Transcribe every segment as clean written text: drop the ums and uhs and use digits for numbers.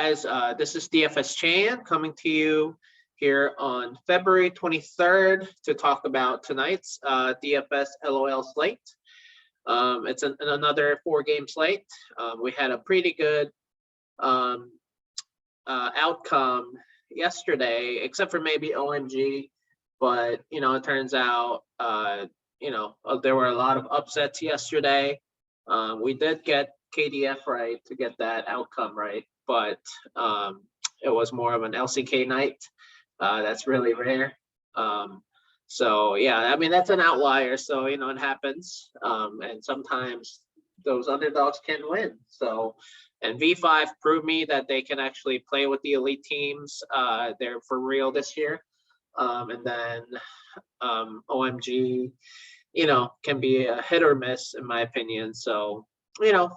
Guys, this is Dfs Chan coming to you here on February 23rd to talk about tonight's DFS LOL slate. It's another 4-game slate. We had a pretty good outcome yesterday, except for maybe OMG, but it turns out there were a lot of upsets yesterday. We did get KDF right to get that outcome right, but it was more of an LCK night. That's really rare. So yeah, I mean, that's an outlier, so it happens, and sometimes those underdogs can win. So, and V5 proved me that they can actually play with the elite teams. They're for real this year. And then OMG can be a hit or miss in my opinion. So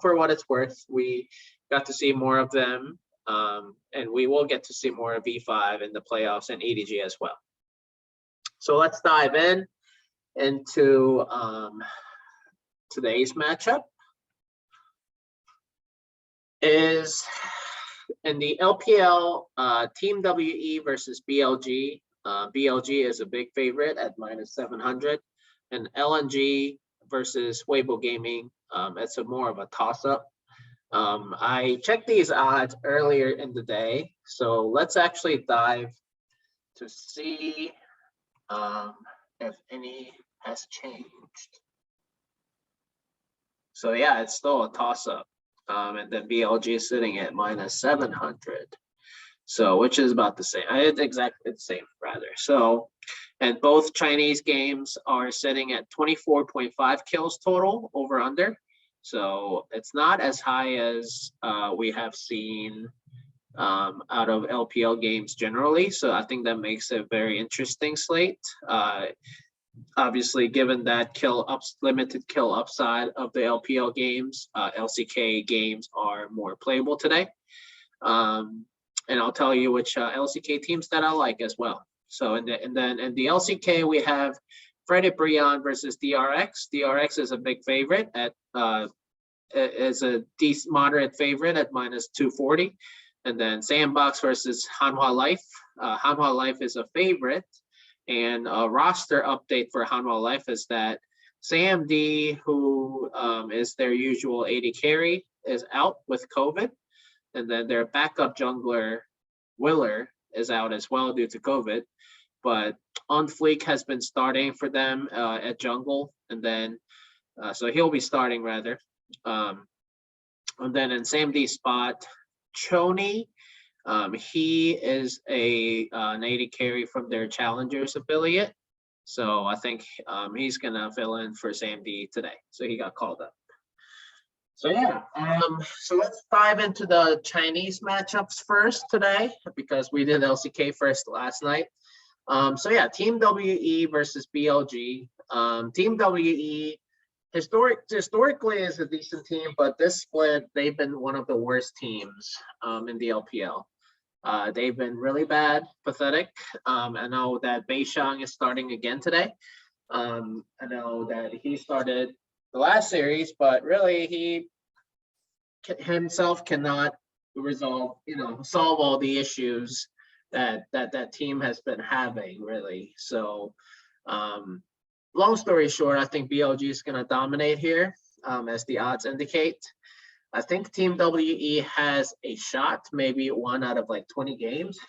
for what it's worth, we got to see more of them, and we will get to see more of V5 in the playoffs and EDG as well. So let's dive into today's matchup. Is in the LPL, Team WE versus BLG. BLG is a big favorite at -700, and LNG versus Weibo Gaming. It's more of a toss-up. I checked these odds earlier in the day, so let's actually dive to see if any has changed. So yeah, it's still a toss-up, and then BLG is sitting at -700. So, which is about the same. It's exactly the same, rather. So, and both Chinese games are sitting at 24.5 kills total over under. So it's not as high as we have seen out of LPL games generally. So I think that makes it a very interesting slate. Obviously, given that limited kill upside of the LPL games, LCK games are more playable today. And I'll tell you which LCK teams that I like as well. So in the LCK, we have Frederion versus DRX. DRX is a big favorite is a decent moderate favorite at -240. And then Sandbox versus Hanwha Life. Hanwha Life is a favorite, and a roster update for Hanwha Life is that SamD, who is their usual AD carry, is out with COVID. And then their backup jungler, Willer, is out as well due to COVID. But On Fleek has been starting for them at jungle. And then, so he'll be starting rather. And then in SamD's spot, Choni, he is an AD carry from their Challengers affiliate. So I think he's going to fill in for SamD today. So he got called up. So yeah, so let's dive into the Chinese matchups first today, because we did LCK first last night. So yeah, Team WE versus BLG. Team WE historically is a decent team, but this split, they've been one of the worst teams in the LPL. They've been really bad, pathetic. I know that Beishang is starting again today. I know that he started the last series, but really he himself cannot solve all the issues that team has been having, really. So long story short, I think BLG is going to dominate here, as the odds indicate. I think Team WE has a shot, maybe 1 out of like 20 games.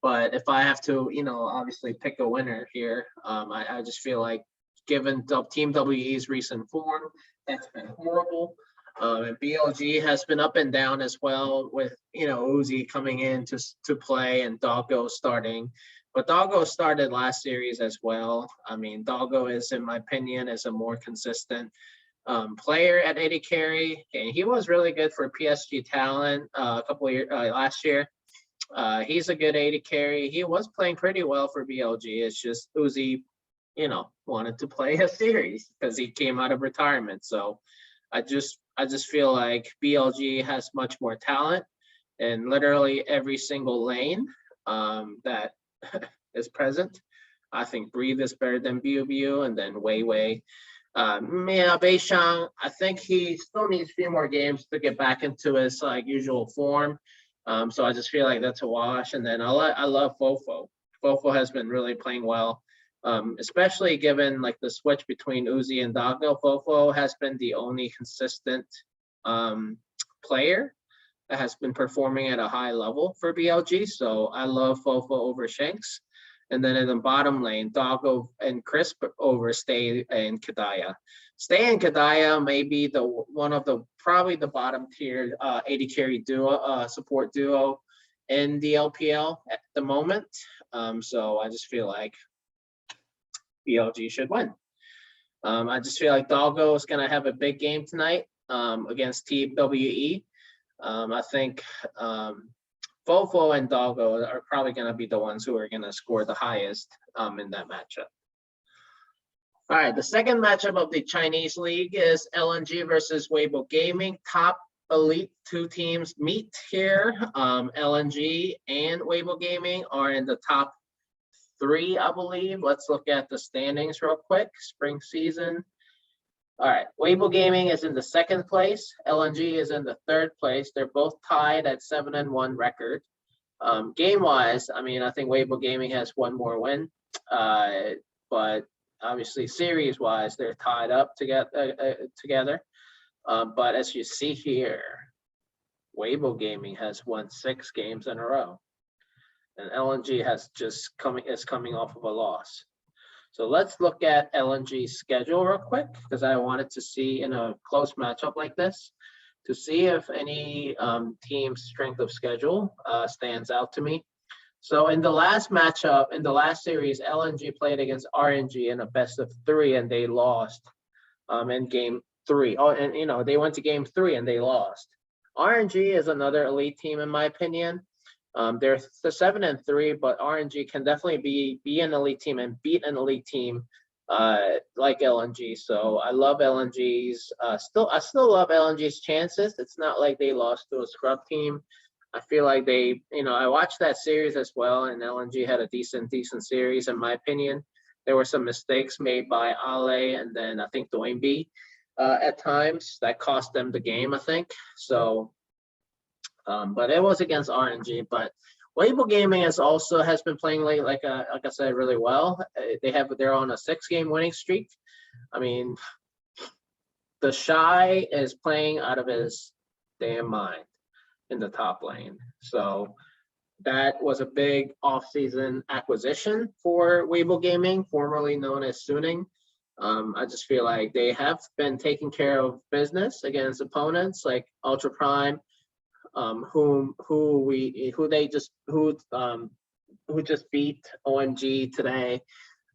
But if I have to, obviously pick a winner here, I just feel like, given Team WE's recent form, that's been horrible. And BLG has been up and down as well, with Uzi coming in to play and Doggo starting. But Doggo started last series as well. I mean, Doggo is, in my opinion, is a more consistent player at AD carry, and he was really good for PSG Talent a couple of years last year. He's a good AD carry. He was playing pretty well for BLG. It's just Uzi, wanted to play a series because he came out of retirement. So I just feel like BLG has much more talent in literally every single lane that is present. I think Breathe is better than Biu, and then Wei. Yeah, Beishang, I think he still needs a few more games to get back into his usual form. So I just feel like that's a wash. And then I love Fofo. Fofo has been really playing well, especially given like the switch between Uzi and Doggo. Fofo has been the only consistent player that has been performing at a high level for BLG. So I love Fofo over Shanks. And then in the bottom lane, Doggo and Crisp over Stay and Kadaya. Stay and Kadaya may be probably the bottom tier AD carry duo, support duo in the LPL at the moment. So I just feel like BLG should win. I just feel like Doggo is going to have a big game tonight against TWE. I think Fofo and Doggo are probably going to be the ones who are going to score the highest in that matchup. All right, the second matchup of the Chinese League is LNG versus Weibo Gaming. Top elite two teams meet here. LNG and Weibo Gaming are in the top 3, I believe. Let's look at the standings real quick. Spring season. All right, Weibo Gaming is in the 2nd place. LNG is in the 3rd place. They're both tied at 7-1 record. Game-wise, I mean, I think Weibo Gaming has one more win, but obviously series-wise, they're tied up together. But as you see here, Weibo Gaming has won 6 games in a row, and LNG is coming off of a loss. So let's look at LNG's schedule real quick, because I wanted to see in a close matchup like this, to see if any team's strength of schedule stands out to me. So in the last matchup, in the last series, LNG played against RNG in a best of 3, and they lost in game 3. Oh, and you know, they went to game 3 and they lost. RNG is another elite team in my opinion. They're 7-3, but RNG can definitely be an elite team and beat an elite team like LNG. So I love LNG's. I still love LNG's chances. It's not like they lost to a scrub team. I feel like they, I watched that series as well, and LNG had a decent series in my opinion. There were some mistakes made by Ale and then I think Doinby at times that cost them the game, I think. So. But it was against RNG. But Weibo Gaming has been playing late, like I said, really well. They're on a 6-game winning streak. I mean, the Shy is playing out of his damn mind in the top lane. So that was a big off-season acquisition for Weibo Gaming, formerly known as Suning. I just feel like they have been taking care of business against opponents like Ultra Prime. Who just beat OMG today,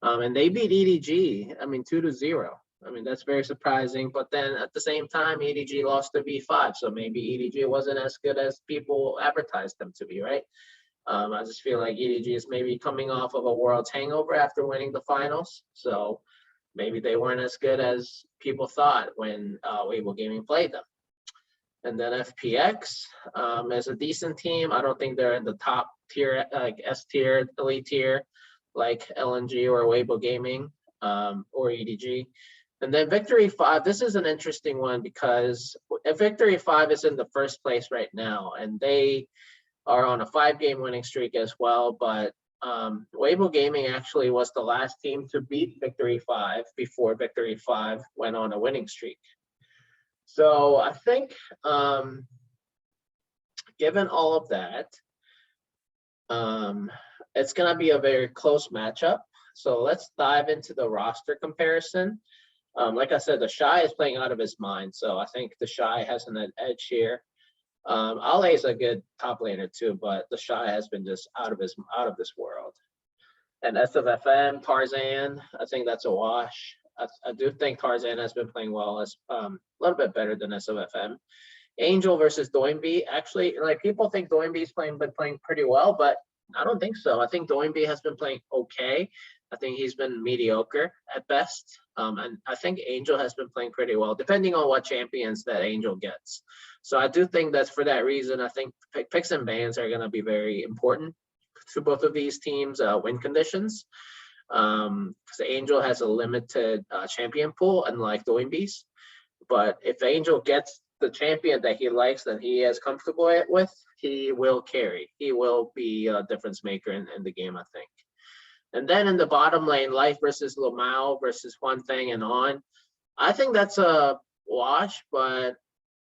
and they beat EDG. I mean 2-0. I mean that's very surprising. But then at the same time, EDG lost to V5, so maybe EDG wasn't as good as people advertised them to be, right? I just feel like EDG is maybe coming off of a Worlds hangover after winning the finals, so maybe they weren't as good as people thought when Weibo Gaming played them. And then FPX is a decent team. I don't think they're in the top tier, like S tier, elite tier, like LNG or Weibo Gaming or EDG. And then Victory 5, this is an interesting one because Victory 5 is in the 1st place right now, and they are on a 5-game winning streak as well. But Weibo Gaming actually was the last team to beat Victory 5 before Victory 5 went on a winning streak. So I think, given all of that, it's going to be a very close matchup. So let's dive into the roster comparison. Like I said, the Shy is playing out of his mind. So I think the Shy has an edge here. Ale is a good top laner too, but the Shy has been just out of this world. And SFFM, Tarzan, I think that's a wash. I do think Tarzan has been playing well, as a little bit better than SOFM. Angel versus Doinby. Actually, like people think Doinby's been playing pretty well, but I don't think so. I think Doinby has been playing okay. I think he's been mediocre at best. And I think Angel has been playing pretty well, depending on what champions that Angel gets. So I do think that's for that reason. I think picks and bans are going to be very important to both of these teams' win conditions. Because Angel has a limited champion pool, unlike Doinby's. But if Angel gets the champion that he likes, that he is comfortable with, he will carry. He will be a difference maker in the game, I think. And then in the bottom lane, Life versus Lamau versus Huanfeng and On. I think that's a wash, but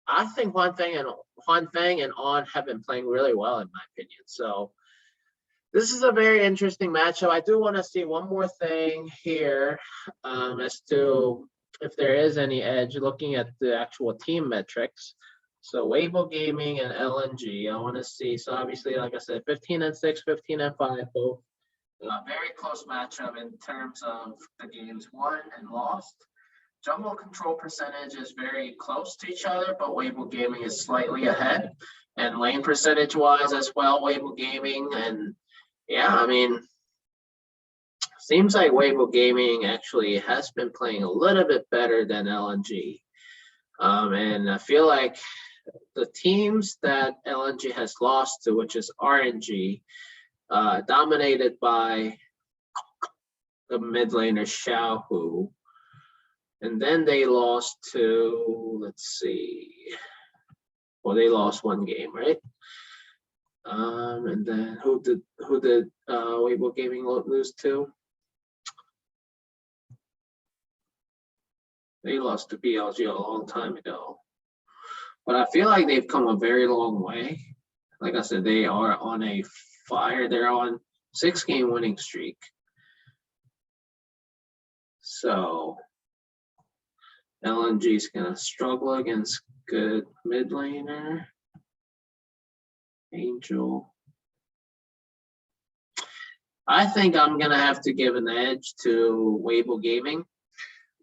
I think Huanfeng and On have been playing really well, in my opinion. So this is a very interesting matchup. I do want to see one more thing here as to if there is any edge looking at the actual team metrics. So Weibo Gaming and LNG, I want to see. So obviously, like I said, 15-6, 15-5, both very close matchup in terms of the games won and lost. Jungle control percentage is very close to each other, but Weibo Gaming is slightly ahead. And lane percentage wise as well, Weibo Gaming. And yeah, I mean, seems like Weibo Gaming actually has been playing a little bit better than LNG. And I feel like the teams that LNG has lost to, which is RNG, dominated by the mid laner Xiaohu. And then they lost to, let's see, well, they lost one game, right? And then who did Weibo Gaming lose to? They lost to BLG a long time ago. But I feel like they've come a very long way. Like I said, they are on a fire. They're on 6-game winning streak. So LNG is gonna struggle against good mid laner. Angel. I think I'm gonna have to give an edge to Weibo Gaming,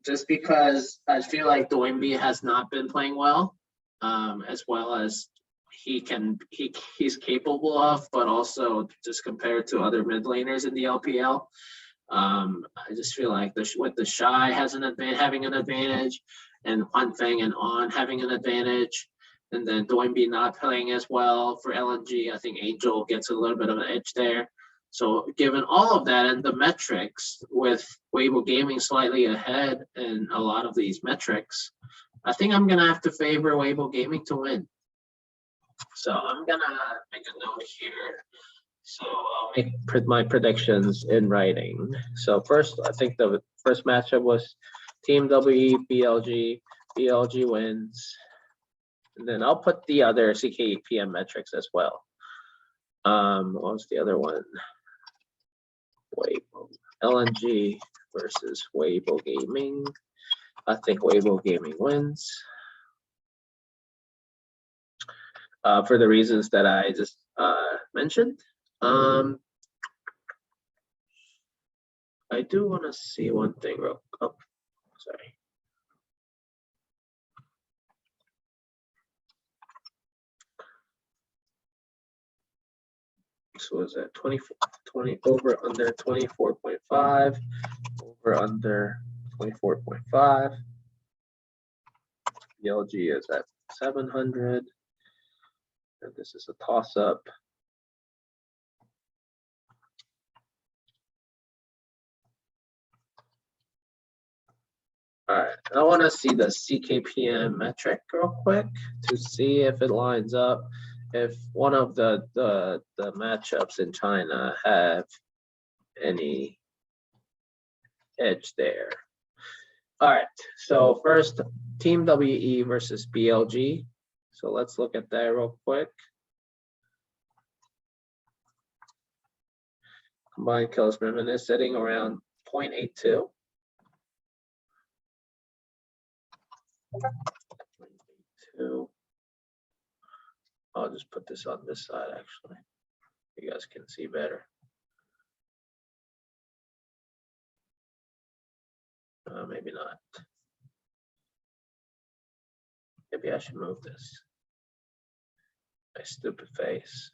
just because I feel like Doimbi has not been playing well as he's capable of, but also just compared to other mid laners in the LPL. I just feel like with the Shy having an advantage, and Huanfeng and On having an advantage, and then Doimbi not playing as well for LNG, I think Angel gets a little bit of an edge there. So given all of that and the metrics, with Weibo Gaming slightly ahead in a lot of these metrics, I think I'm gonna have to favor Weibo Gaming to win. So I'm gonna make a note here. So I'll make my predictions in writing. So first, I think the first matchup was Team WE BLG. BLG wins. And then I'll put the other CKPM metrics as well. What was the other one? Weibo. LNG versus Weibo Gaming. I think Weibo Gaming wins. For the reasons that I just mentioned. I do want to see one thing real quick. Oh, sorry. So was that 20 over under 24.5, over under 24.5. BLG is at 700. And this is a toss up. All right, I want to see the CKPM metric real quick to see if it lines up. If one of the matchups in China have any edge there. All right, so first Team WE versus BLG. So let's look at that real quick. Combined kills per minute is sitting around 0.82. I'll just put this on this side, actually. You guys can see better. Maybe not. Maybe I should move this. My stupid face.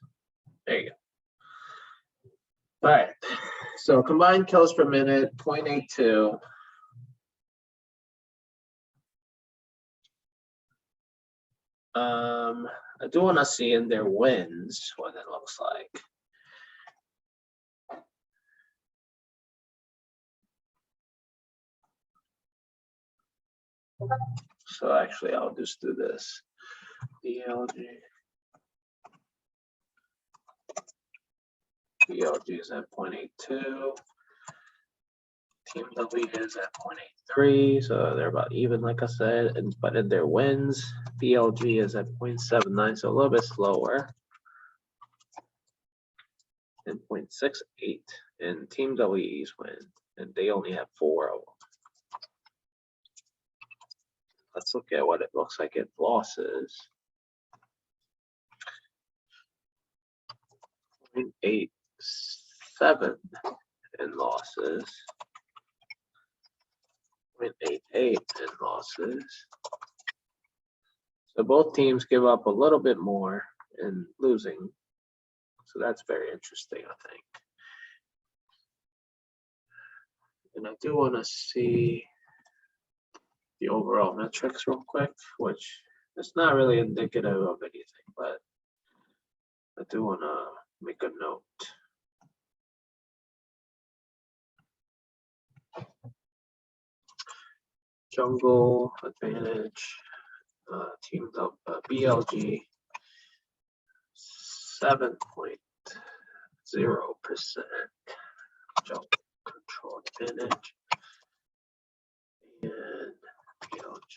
There you go. All right. So combined kills per minute, 0.82. I do want to see in their wins what it looks like. So actually, I'll just do this. BLG is at 0.82. Team W is at 0.83, so they're about even, like I said. But in their wins, BLG is at 0.79, so a little bit slower. And 0.68 in Team WE's win, and they only have 4 of them. Let's look at what it looks like in losses. 0.87 in losses. 0.88 in losses. So both teams give up a little bit more in losing. So that's very interesting, I think. And I do want to see the overall metrics real quick, which is not really indicative of anything, but I do want to make a note. Jungle advantage, team BLG 7.0%. Jungle control advantage, and BLG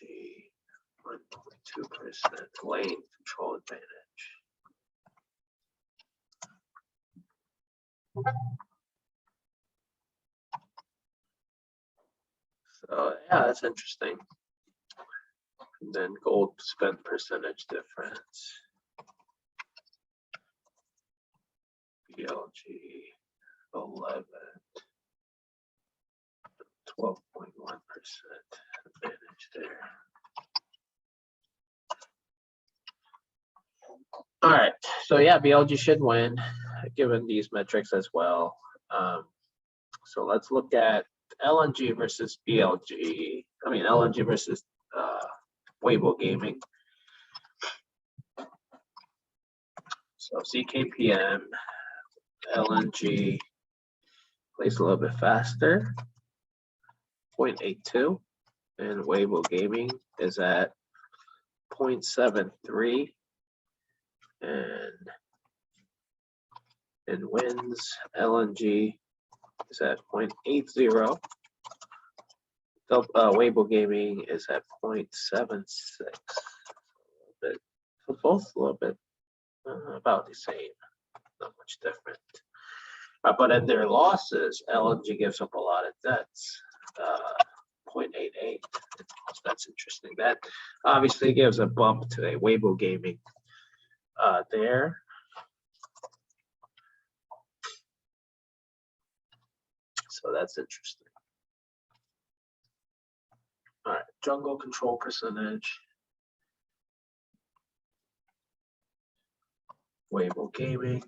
1.2% lane control advantage. So yeah, that's interesting. And then gold spend percentage difference. BLG 11, 12.1% advantage there. All right, so yeah, BLG should win given these metrics as well. So let's look at LNG versus BLG. I mean, LNG versus Weibo Gaming. So CKPM, LNG plays a little bit faster, 0.82, and Weibo Gaming is at 0.73, and in wins, LNG is at 0.80. Weibo Gaming is at 0.76. So both a little bit about the same, not much different. But in their losses, LNG gives up a lot of debts, 0.88. So that's interesting. That obviously gives a bump to a Weibo Gaming there. So that's interesting. All right, jungle control percentage. Weibo Gaming,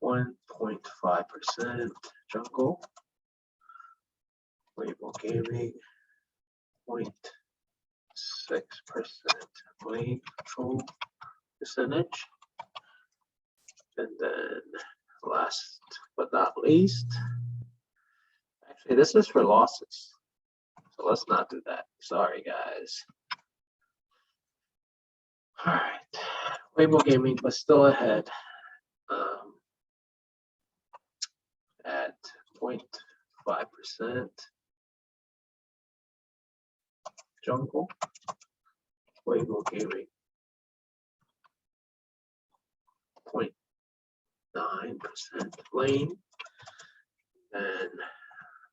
1.5% jungle. Weibo Gaming, 0.6% lane control percentage. And then last but not least, actually this is for losses. So let's not do that. Sorry, guys. All right, Weibo Gaming was still ahead at 0.5%. Jungle, Weibo Gaming, 0.9% lane. And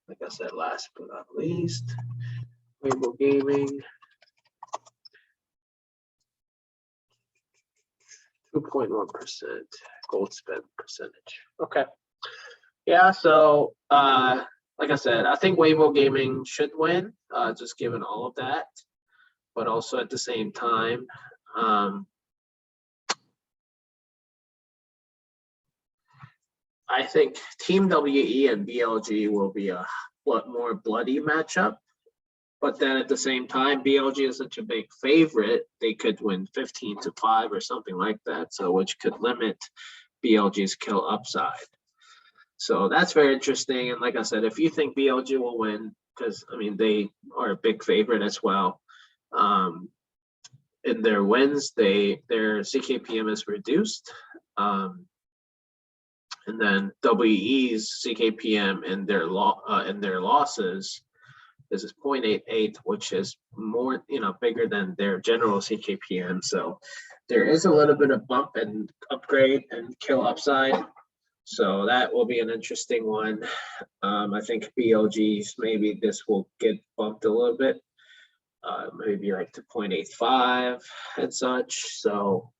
like I said, last but not least, Weibo Gaming, 2.1% gold spend percentage. Okay. Yeah, so like I said, I think Weibo Gaming should win, just given all of that. But also at the same time, I think Team WE and BLG will be a more bloody matchup. But then at the same time, BLG is such a big favorite, they could win 15-5 or something like that. So which could limit BLG's kill upside. So that's very interesting. And like I said, if you think BLG will win, because I mean they are a big favorite as well. in their wins, their CKPM is reduced. And then WE's CKPM in their losses is 0.88, which is more, bigger than their general CKPM. So there is a little bit of bump and upgrade and kill upside. So that will be an interesting one. I think BLGs, maybe this will get bumped a little bit, maybe like to 0.85 and such. So,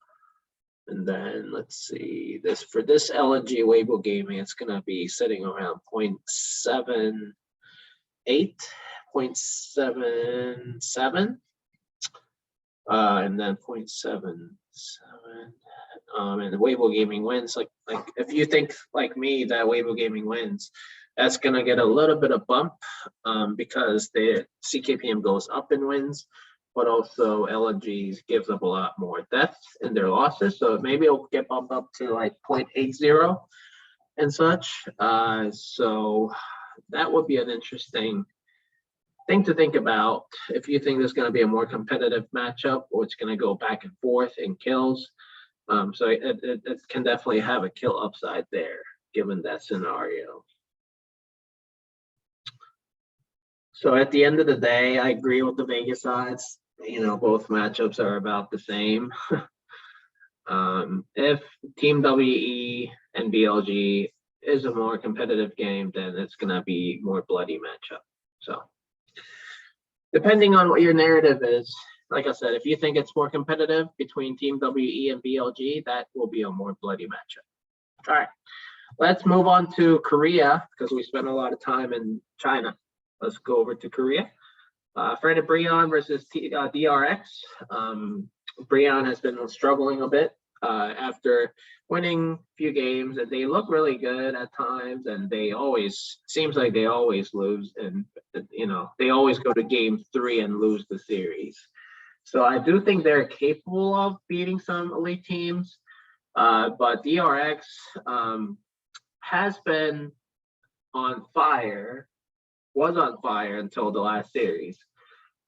and then let's see, for this LNG Weibo Gaming, it's gonna be sitting around 0.78, 0.77, and then 0.77. And the Weibo Gaming wins. Like if you think like me that Weibo Gaming wins, that's gonna get a little bit of bump because the CKPM goes up in wins, but also LNGs gives up a lot more depth in their losses. So maybe it'll get bumped up to like 0.80 and such. So that would be an interesting thing to think about if you think there's going to be a more competitive matchup or it's going to go back and forth in kills. So it can definitely have a kill upside there, given that scenario. So at the end of the day, I agree with the Vegas odds. Both matchups are about the same. If Team WE and BLG is a more competitive game, then it's going to be more bloody matchup. So depending on what your narrative is, like I said, if you think it's more competitive between Team WE and BLG, that will be a more bloody matchup. All right, let's move on to Korea because we spent a lot of time in China. Let's go over to Korea. Frederion versus DRX. Brion has been struggling a bit after winning a few games, and they look really good at times, and seems like they always lose, and they always go to game 3 and lose the series. So I do think they're capable of beating some elite teams, but DRX has been on fire, was on fire until the last series.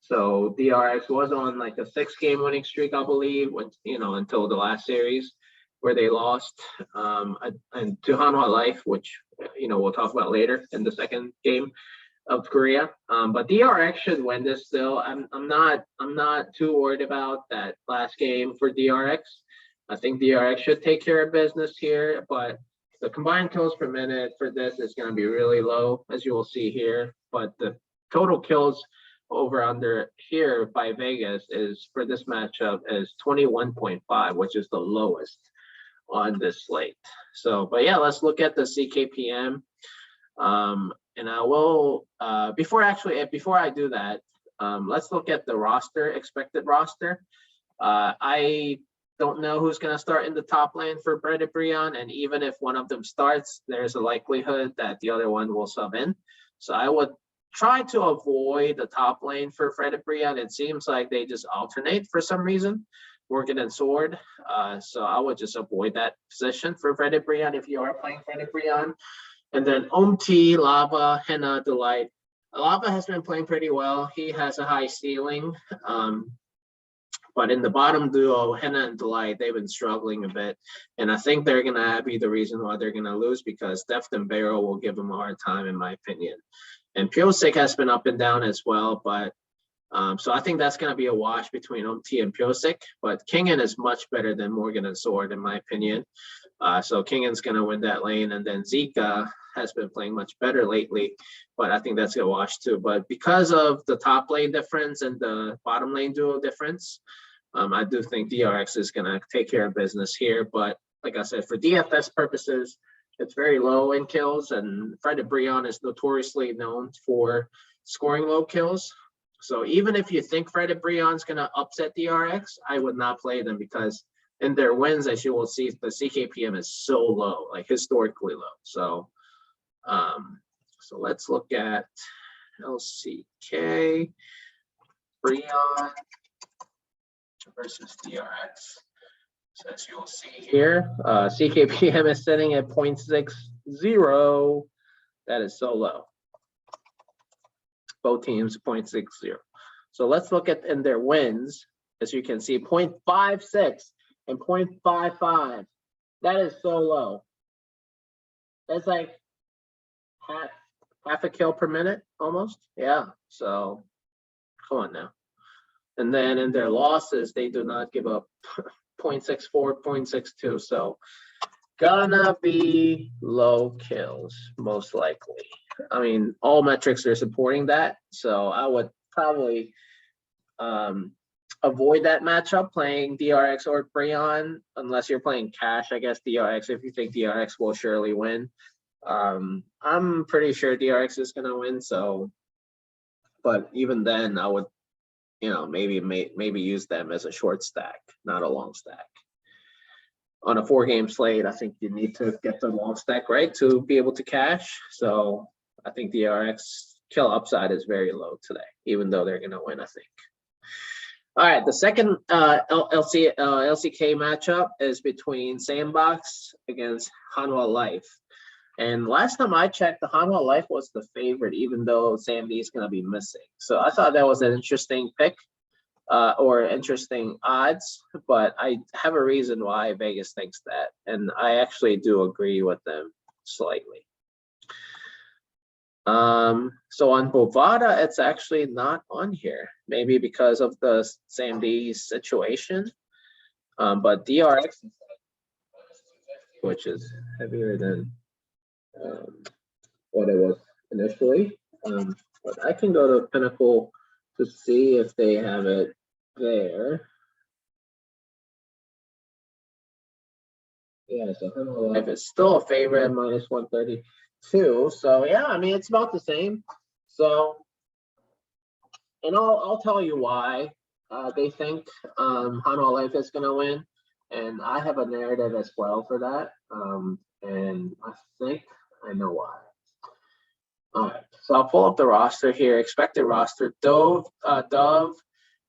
So DRX was on like a 6-game winning streak, I believe, until the last series where they lost and to Hanwha Life, which we'll talk about later in the second game of Korea. But DRX should win this still. I'm not too worried about that last game for DRX. I think DRX should take care of business here, but the combined kills per minute for this is going to be really low, as you will see here. But the total kills over under here by Vegas is for this matchup is 21.5, which is the lowest on this slate. So, but yeah, let's look at the CKPM. And I will before I do that, let's look at the expected roster. I don't know who's going to start in the top lane for Frederion, and even if one of them starts, there's a likelihood that the other one will sub in. So I would try to avoid the top lane for Frederion. It seems like they just alternate for some reason, Morgan and Sword. So I would just avoid that position for Frederion if you are playing Frederion. And then Omti, Lava, Henna, Delight. Lava has been playing pretty well. He has a high ceiling. But in the bottom duo, Henna and Delight, they've been struggling a bit. And I think they're going to be the reason why they're going to lose, because Deft and Barrow will give them a hard time, in my opinion. And Pyosik has been up and down as well. But so I think that's going to be a wash between Omti and Pyosik. But Kingen is much better than Morgan and Sword, in my opinion. So Kingen's going to win that lane. And then Zika has been playing much better lately, but I think that's going to wash too. But because of the top lane difference and the bottom lane duo difference, I do think DRX is going to take care of business here. But like I said, for DFS purposes, it's very low in kills, and Frederion is notoriously known for scoring low kills. So even if you think Frederion is going to upset DRX, I would not play them, because in their wins, as you will see, the CKPM is so low, like historically low. So so let's look at LCK, Brion versus DRX. So as you'll see here, CKPM is sitting at 0.60. That is so low. Both teams 0.60. So let's look at in their wins. as you can see, 0.56 and 0.55. That is so low. That's like half a kill per minute almost. Yeah, so come on now. And then in their losses, they do not give up 0.64, 0.62. So gonna be low kills, most likely. I mean, all metrics are supporting that. So I would probably avoid that matchup playing DRX or Frederion, unless you're playing cash, I guess, DRX, if you think DRX will surely win. I'm pretty sure DRX is gonna win, so, but even then I would, you know, maybe use them as a short stack, not a long stack. On a 4-game slate, I think you need to get the long stack right to be able to cash. So I think the DRX kill upside is very low today, even though they're going to win, I think. All right, the second LCK matchup is between Sandbox against Hanwha Life. And last time I checked, the Hanwha Life was the favorite, even though Samd is going to be missing. So I thought that was an interesting pick. Or interesting odds, but I have a reason why Vegas thinks that, and I actually do agree with them slightly. So on Bovada, it's actually not on here, maybe because of the Samd situation, but DRX, which is heavier than what it was initially. But I can go to Pinnacle to see if they have it there. Yeah, so Hanwha Life is still a favorite at -132. So yeah, I mean, it's about the same. So, and I'll tell you why they think Hanwha Life is gonna win, and I have a narrative as well for that. And I think I know why. All right, so I'll pull up the roster here. Expected roster: Dove,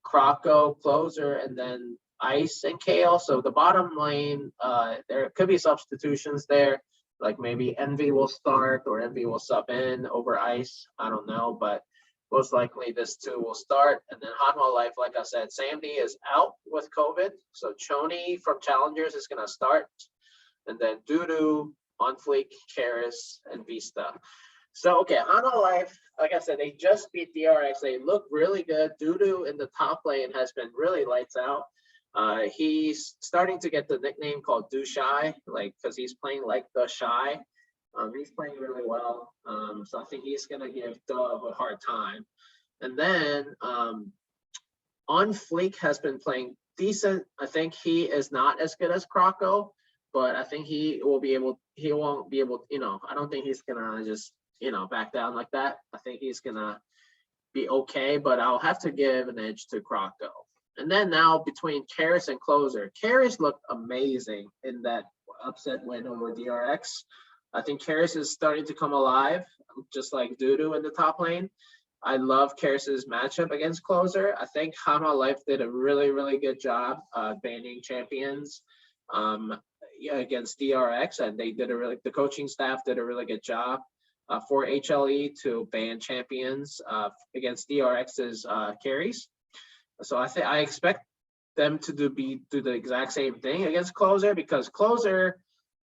Croco, Closer, and then Ice and Kale. So the bottom lane, there could be substitutions there, like maybe Envy will start or Envy will sub in over Ice. I don't know, but most likely this two will start. And then Hanwha Life, like I said, Samd is out with COVID. So Choni from Challengers is going to start. And then Dudu, On Fleek, Karis, and Vista. So, okay, Hanwha Life, like I said, they just beat DRX. They look really good. Dudu in the top lane has been really lights out. He's starting to get the nickname called Do Shy, like, because he's playing like the Shy. He's playing really well. So I think he's going to give Dove a hard time. And then On Fleek has been playing decent. I think he is not as good as Croco, but I think he won't be able, you know, I don't think he's going to just, you know, back down like that. I think he's gonna be okay, but I'll have to give an edge to Croco. And then now between Karis and Closer, Karis looked amazing in that upset win over DRX. I think Karis is starting to come alive, just like Dudu in the top lane. I love Karis's matchup against Closer. I think Hanwha Life did a really, really good job banning champions against DRX, and they did the coaching staff did a really good job. For HLE to ban champions against DRX's carries. So I expect them to do the exact same thing against Closer, because Closer,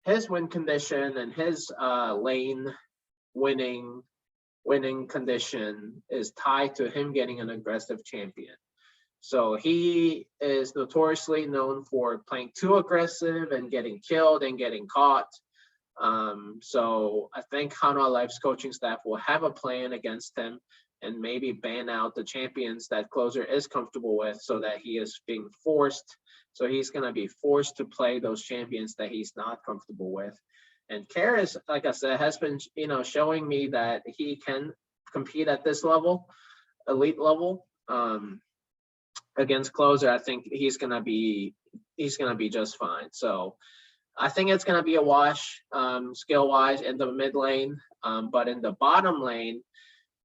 his win condition and his lane winning condition is tied to him getting an aggressive champion. So he is notoriously known for playing too aggressive and getting killed and getting caught. So I think Hanwha Life's coaching staff will have a plan against him and maybe ban out the champions that Closer is comfortable with, so that he is being forced. So he's going to be forced to play those champions that he's not comfortable with. And Karis, like I said, has been, you know, showing me that he can compete at this level, elite level. Against Closer, I think he's going to be just fine. So I think it's going to be a wash skill-wise in the mid lane, but in the bottom lane,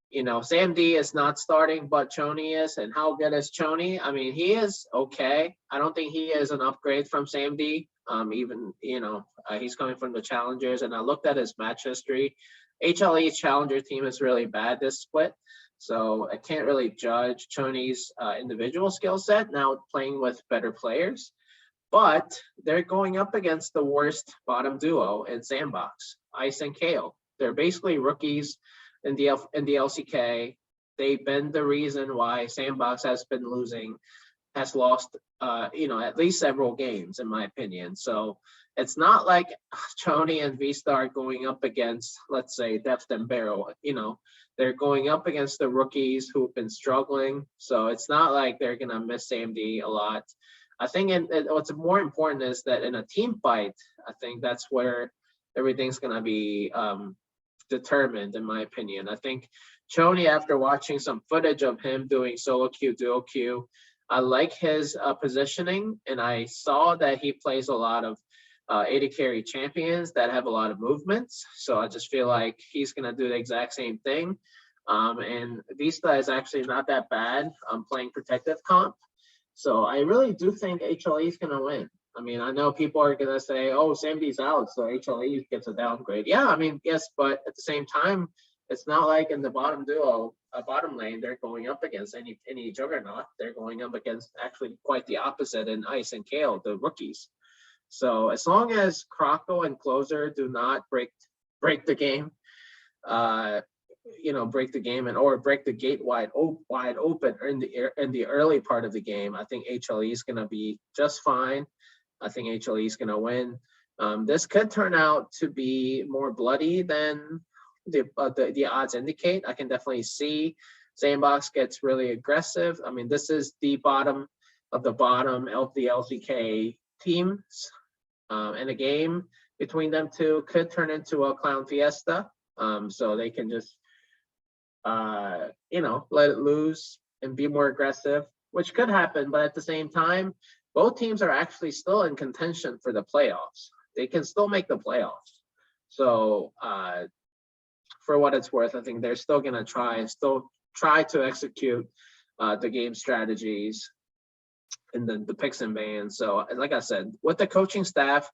you know, Samd is not starting, but Choni is. And how good is Choni? I mean, he is okay. I don't think he is an upgrade from Samd. Even, you know, he's coming from the Challengers, and I looked at his match history. HLE's Challenger team is really bad this split. So I can't really judge Choney's individual skill set now playing with better players, but they're going up against the worst bottom duo in Sandbox, Ice and Kale. They're basically rookies in the LCK. They've been the reason why Sandbox has been losing, has lost, at least several games, in my opinion. So it's not like Choney and V-Star going up against, let's say, Deft and Barrel. They're going up against the rookies who've been struggling. So it's not like they're going to miss AMD a lot. I think what's more important is that in a team fight, I think that's where everything's going to be determined, in my opinion. I think Choney, after watching some footage of him doing solo queue, duo queue, I like his positioning, and I saw that he plays a lot of AD carry champions that have a lot of movements. So I just feel like he's going to do the exact same thing. And Vista is actually not that bad playing protective comp. So I really do think HLE is going to win. I mean, I know people are going to say, oh, Samdy's out, so HLE gets a downgrade. Yeah, I mean, yes, but at the same time, it's not like in the bottom duo, bottom lane, they're going up against any juggernaut. They're going up against actually quite the opposite in Ice and Kale, the rookies. So as long as Kroko and Closer do not break the game, break the game or break the gate wide open in the early part of the game, I think HLE is going to be just fine. I think HLE is going to win. This could turn out to be more bloody than the odds indicate. I can definitely see Sandbox gets really aggressive. I mean, this is the bottom of the bottom of the LCK teams. And a game between them two could turn into a clown fiesta. So they can just, let it loose and be more aggressive, which could happen. But at the same time, both teams are actually still in contention for the playoffs. They can still make the playoffs. So for what it's worth, I think they're still going to try to execute the game strategies and the picks and bans. So like I said, with the coaching staff,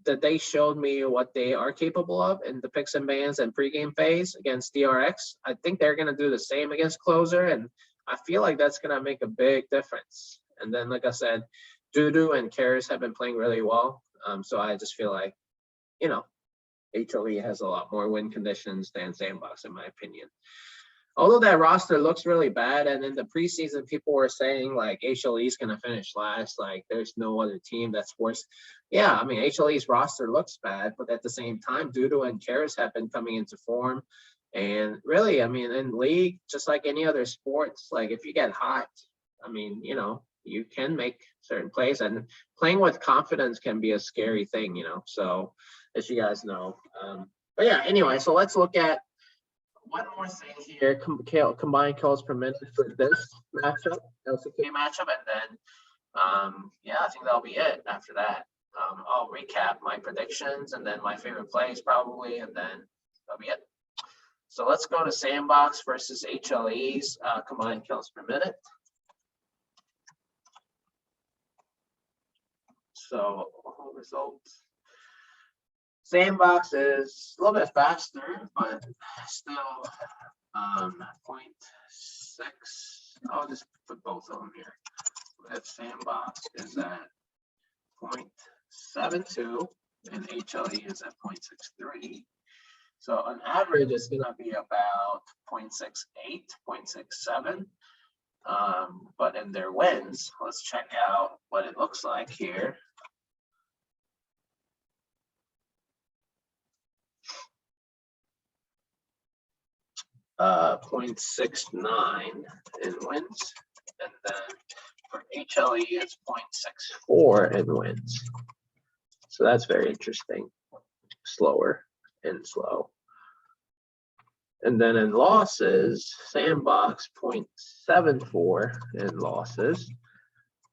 that they showed me what they are capable of in the picks and bans and pregame phase against DRX. I think they're going to do the same against Closer, and I feel like that's going to make a big difference. And then, like I said, Dudu and Karis have been playing really well. So I just feel like, HLE has a lot more win conditions than Sandbox, in my opinion. Although that roster looks really bad, and in the preseason, people were saying like HLE is going to finish last, like there's no other team that's worse. Yeah, I mean, HLE's roster looks bad, but at the same time, Dudu and Karis have been coming into form. And really, I mean, in League, just like any other sports, like if you get hot, I mean, you can make certain plays, and playing with confidence can be a scary thing, so as you guys know. But yeah, anyway, so let's look at one more thing here, combined kills per minute for this matchup, LCK matchup, and then, I think that'll be it after that. I'll recap my predictions and then my favorite plays probably, and then that'll be it. So let's go to Sandbox versus HLE's combined kills per minute. So results. Sandbox is a little bit faster, but still 0.6. I'll just put both of them here. If Sandbox is at 0.72 and HLE is at 0.63. So on average, it's going to be about 0.68, 0.67. But in their wins, let's check out what it looks like here. Uh, 0.69 in wins, and then for HLE it's 0.64 in wins. So that's very interesting. Slower and slow. And then in losses, Sandbox 0.74 in losses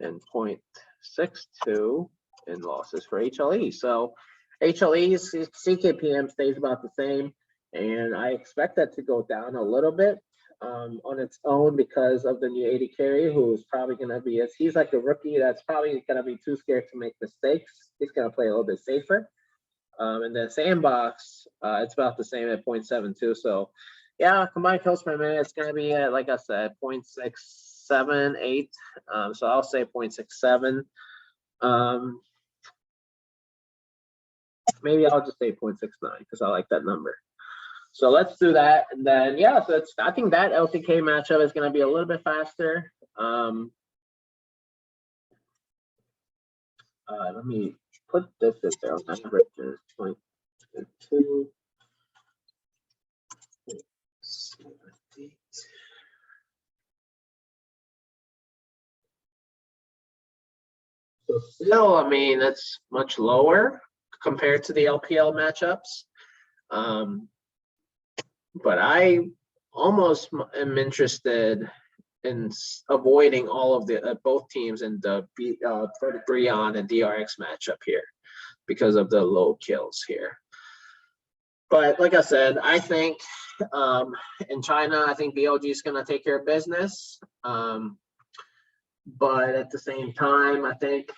and 0.62 in losses for HLE. So HLE's CKPM stays about the same. And I expect that to go down a little bit on its own because of the new AD carry, who's probably going to be, he's like a rookie that's probably going to be too scared to make mistakes. He's going to play a little bit safer. And then Sandbox, it's about the same at 0.72. So Yeah, combined kills per minute, it's going to be at, like I said, 0.678. So I'll say 0.67. Maybe I'll just say 0.69 because I like that number. So let's do that. And then, yeah, so I think that LCK matchup is going to be a little bit faster. Let me put this in there on that number. 0.2. So still, I mean, it's much lower compared to the LPL matchups. But I almost am interested in avoiding all of the both teams in the Frederion and DRX matchup here because of the low kills here. But like I said, I think in China, I think BLG is going to take care of business. But at the same time, I think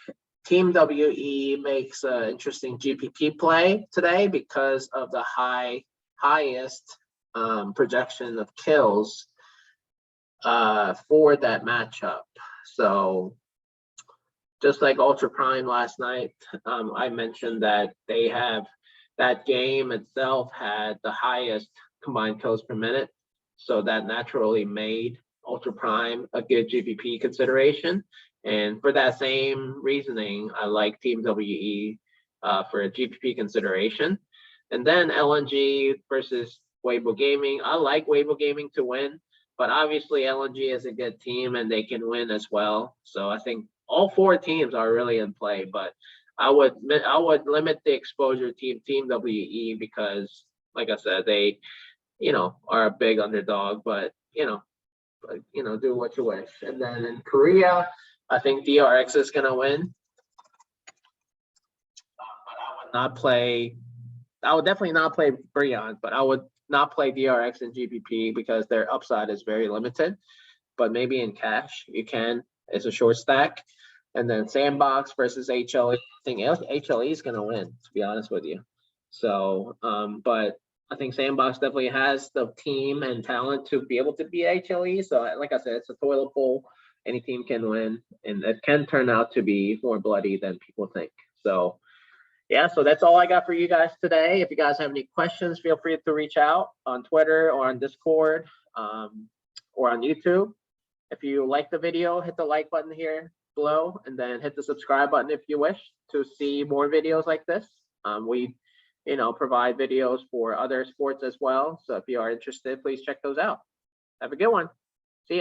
Team WE makes an interesting GPP play today because of the highest projection of kills for that matchup. So just like Ultra Prime last night, I mentioned that they have that game itself had the highest combined kills per minute. So that naturally made Ultra Prime a good GPP consideration. And for that same reasoning, I like Team WE for a GPP consideration. And then LNG versus Weibo Gaming. I like Weibo Gaming to win, but obviously LNG is a good team and they can win as well. So I think all four teams are really in play, but I would limit the exposure to Team WE because, like I said, they, are a big underdog, but do what you wish. And then in Korea, I think DRX is gonna win. But I would definitely not play Breon, but I would not play DRX and GPP because their upside is very limited. But maybe in cash, you can. It's a short stack. And then Sandbox versus HLE. I think HLE is going to win, to be honest with you. So, but I think Sandbox definitely has the team and talent to be able to beat HLE. So, like I said, it's a toilet bowl. Any team can win. And it can turn out to be more bloody than people think. So, yeah, so that's all I got for you guys today. If you guys have any questions, feel free to reach out on Twitter or on Discord or on YouTube. If you like the video, hit the like button here below and then hit the subscribe button if you wish to see more videos like this. We provide videos for other sports as well. So if you are interested, please check those out. Have a good one.